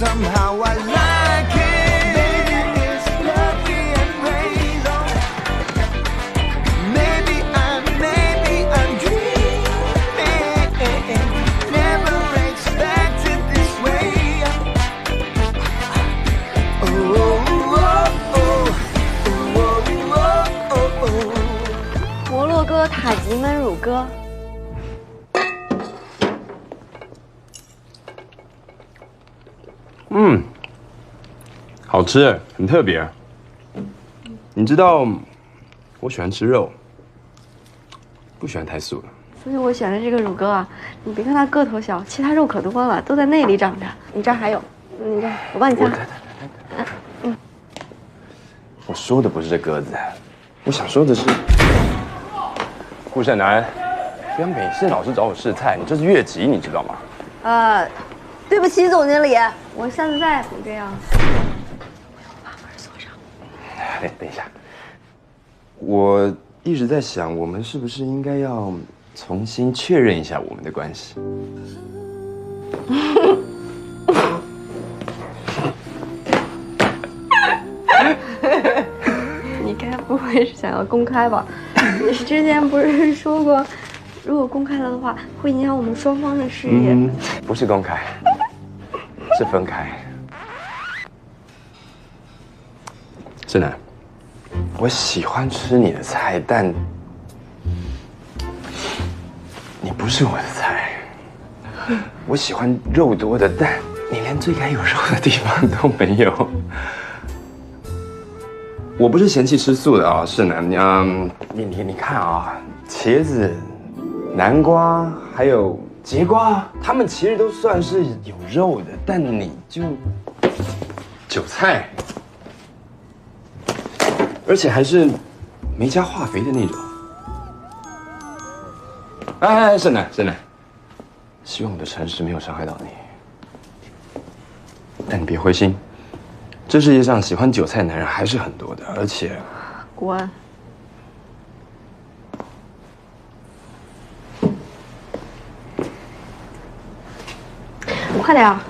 somehow I like it. Maybe it's better today. Oh, maybe that's what we call fate. Never expected this way. Oh, oh, oh, oh, oh, oh, oh, oh, oh. 塔吉焖乳鸽。好吃，很特别。你知道，我喜欢吃肉，不喜欢太素的。所以我选的这个乳鸽啊，你别看它个头小，其他肉可多了，都在内里长着。你这儿还有，你这儿我帮你擦。我说的不是这鸽子，我想说的是，顾胜男，不要每次老是找我试菜，你这是越级，你知道吗？对不起，总经理，我下次再也不这样。把门锁上。等一下，我一直在想，我们是不是应该要重新确认一下我们的关系？你该不会是想要公开吧？你之前不是说过，如果公开了的话，会影响我们双方的事业。不是公开，是分开。正南，我喜欢吃你的菜，但你不是我的菜。我喜欢肉多的，但你连最该有肉的地方都没有。我不是嫌弃吃素的啊，是呢，你看啊，茄子、南瓜还有节瓜，它们其实都算是有肉的，但你就韭菜，而且还是没加化肥的那种。哎，是呢，希望我的诚实没有伤害到你，但你别灰心。这世界上喜欢韭菜的男人还是很多的，而且，滚！快点啊！